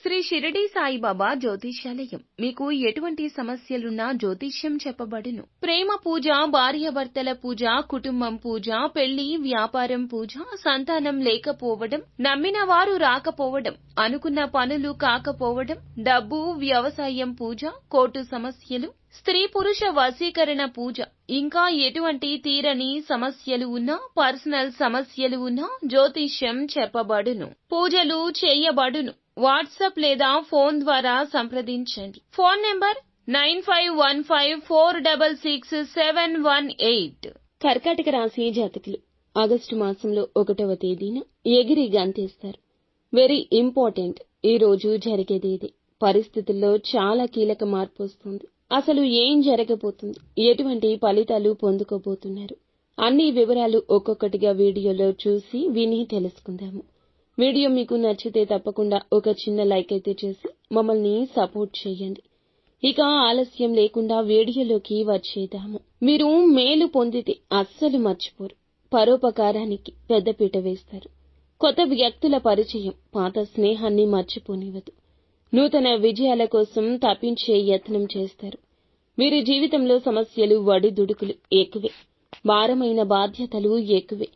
శ్రీ షిరిడి సాయిబాబా జ్యోతిష్యాలయం మీకు ఎటువంటి సమస్యలున్నా జ్యోతిష్యం చెప్పబడును. ప్రేమ పూజ, భార్యాభర్తల పూజ, కుటుంబం పూజ, పెళ్లి, వ్యాపారం పూజ, సంతానం లేకపోవడం, నమ్మిన వారు రాకపోవడం, అనుకున్న పనులు కాకపోవడం, డబ్బు, వ్యవసాయం పూజ, కోర్టు సమస్యలు, స్త్రీ పురుష వశీకరణ పూజ, ఇంకా ఎటువంటి తీరని సమస్యలు ఉన్నా, పర్సనల్ సమస్యలు ఉన్నా జ్యోతిష్యం చెప్పబడును. పూజలు చేయబడును. వాట్సాప్ లేదా ఫోన్ ద్వారా సంప్రదించండి. Phone number 9515466718. కర్కాటక రాశి జాతకులు ఆగస్టు మాసంలో 1వ తేదీన ఎగిరి గంతేస్తారు. Very important. ఈ రోజు జరిగేది పరిస్థితుల్లో చాలా కీలక మార్పు వస్తుంది. అసలు ఏం జరగబోతుంది, ఎటువంటి ఫలితాలు పొందుకోబోతున్నారు, అన్ని వివరాలు ఒక్కొక్కటిగా వీడియోలో చూసి విని తెలుసుకుందాము. వీడియో మీకు నచ్చితే తప్పకుండా ఒక చిన్న లైక్ అయితే చేసి మమ్మల్ని సపోర్ట్ చేయండి. ఇక ఆలస్యం లేకుండా వీడియోలోకి వచ్చేద్దాము. మీరు మేలు పొందితే అస్సలు మర్చిపోరు. పరోపకారానికి పెద్దపీట వేస్తారు. కొత్త వ్యక్తుల పరిచయం పాత స్నేహాన్ని మర్చిపోనివ్వదు. నూతన విజయాల కోసం తప్పించే యత్నం చేస్తారు. వీరి జీవితంలో సమస్యలు, వడిదుడుకులు ఎక్కువే, భారమైన బాధ్యతలు ఎక్కువే.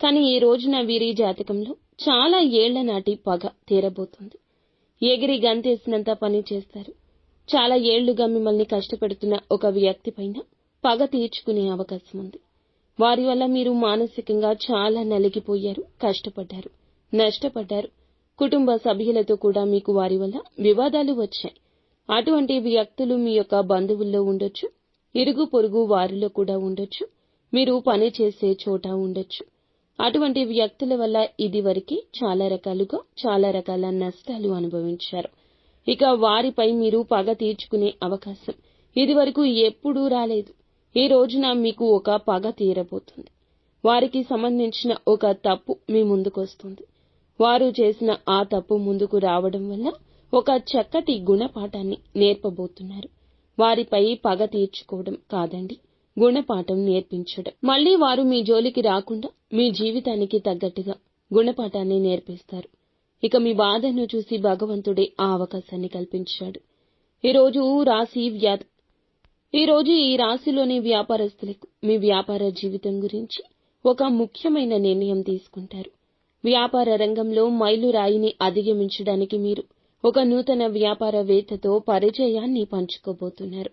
కానీ ఈ రోజున వీరి జాతకంలో చాలా ఏళ్ల నాటి పగ తీరబోతుంది. ఎగిరి గంతేసినంత పని చేస్తారు. చాలా ఏళ్లుగా మిమ్మల్ని కష్టపెడుతున్న ఒక వ్యక్తి పైన పగ తీర్చుకునే అవకాశం ఉంది. వారి వల్ల మీరు మానసికంగా చాలా నలిగిపోయారు, కష్టపడ్డారు, నష్టపడ్డారు. కుటుంబ సభ్యులతో కూడా మీకు వారి వల్ల వివాదాలు వచ్చాయి. అటువంటి వ్యక్తులు మీ యొక్క బంధువుల్లో ఉండొచ్చు, ఇరుగు పొరుగు వారిలో కూడా ఉండొచ్చు, మీరు పని చేసే చోట ఉండొచ్చు. అటువంటి వ్యక్తుల వల్ల ఇదివరకు చాలా రకాల నష్టాలు అనుభవించారు. ఇక వారిపై మీరు పగ తీర్చుకునే అవకాశం ఇదివరకు ఎప్పుడూ రాలేదు. ఈ రోజున మీకు ఒక పగ తీరబోతుంది. వారికి సంబంధించిన ఒక తప్పు మీ ముందుకొస్తుంది. వారు చేసిన ఆ తప్పు ముందుకు రావడం వల్ల ఒక చక్కటి గుణపాఠాన్ని నేర్పబోతున్నారు. వారిపై పగ తీర్చుకోవడం కాదండి, గుణపాఠం నేర్పించడం. మళ్లీ వారు మీ జోలికి రాకుండా మీ జీవితానికి తగ్గట్టుగా గుణపాఠాన్ని నేర్పిస్తారు. ఇక మీ బాధను చూసి భగవంతుడే ఆ అవకాశాన్ని కల్పించాడు. ఈరోజు ఈ రాశిలోని వ్యాపారస్తులకు మీ వ్యాపార జీవితం గురించి ఒక ముఖ్యమైన నిర్ణయం తీసుకుంటారు. వ్యాపార రంగంలో మైలురాయిని అధిగమించడానికి మీరు ఒక నూతన వ్యాపారవేత్తతో పరిచయాన్ని పంచుకోబోతున్నారు.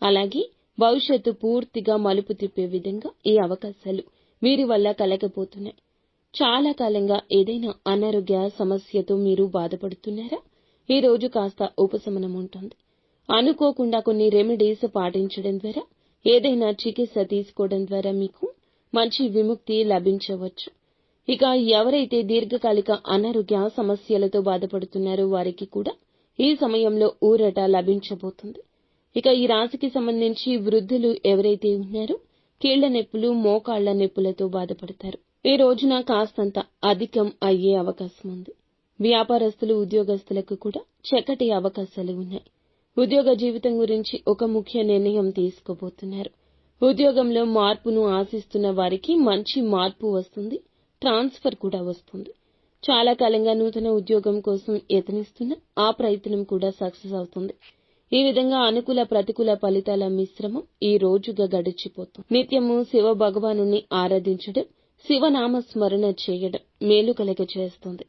అలాగే భవిష్యత్తు పూర్తిగా మలుపు తిప్పే విధంగా ఈ అవకాశాలు వీరి వల్ల కలగబోతున్నాయి. చాలా కాలంగా ఏదైనా అనారోగ్య సమస్యతో మీరు బాధపడుతున్నారా? ఈ రోజు కాస్త ఉపశమనం ఉంటుంది. అనుకోకుండా కొన్ని రెమెడీస్ పాటించడం ద్వారా, ఏదైనా చికిత్స తీసుకోవడం ద్వారా మీకు మంచి విముక్తి లభించవచ్చు. ఇక ఎవరైతే దీర్ఘకాలిక అనారోగ్య సమస్యలతో బాధపడుతున్నారో వారికి కూడా ఈ సమయంలో ఊరట లభించబోతుంది. ఇక ఈ రాశికి సంబంధించి వృద్ధులు ఎవరైతే ఉన్నారో కీళ్ల నొప్పులు, మోకాళ్ల నొప్పులతో బాధపడతారు. ఈ రోజున కాస్తంత అధికం అయ్యే అవకాశం ఉంది. వ్యాపారస్తులు, ఉద్యోగస్తులకు కూడా చక్కటి అవకాశాలు ఉన్నాయి. ఉద్యోగ జీవితం గురించి ఒక ముఖ్య నిర్ణయం తీసుకోబోతున్నారు. ఉద్యోగంలో మార్పును ఆశిస్తున్న వారికి మంచి మార్పు వస్తుంది. ట్రాన్స్ఫర్ కూడా వస్తుంది. చాలా కాలంగా నూతన ఉద్యోగం కోసం యత్నిస్తున్న ఆ ప్రయత్నం కూడా సక్సెస్ అవుతుంది. ఈ విధంగా అనుకూల ప్రతికూల ఫలితాల మిశ్రమం ఈ రోజుగా గడిచిపోతుంది. నిత్యము శివ భగవానుని ఆరాధించడం, శివనామ స్మరణ చేయడం మేలు కలగ చేస్తుంది.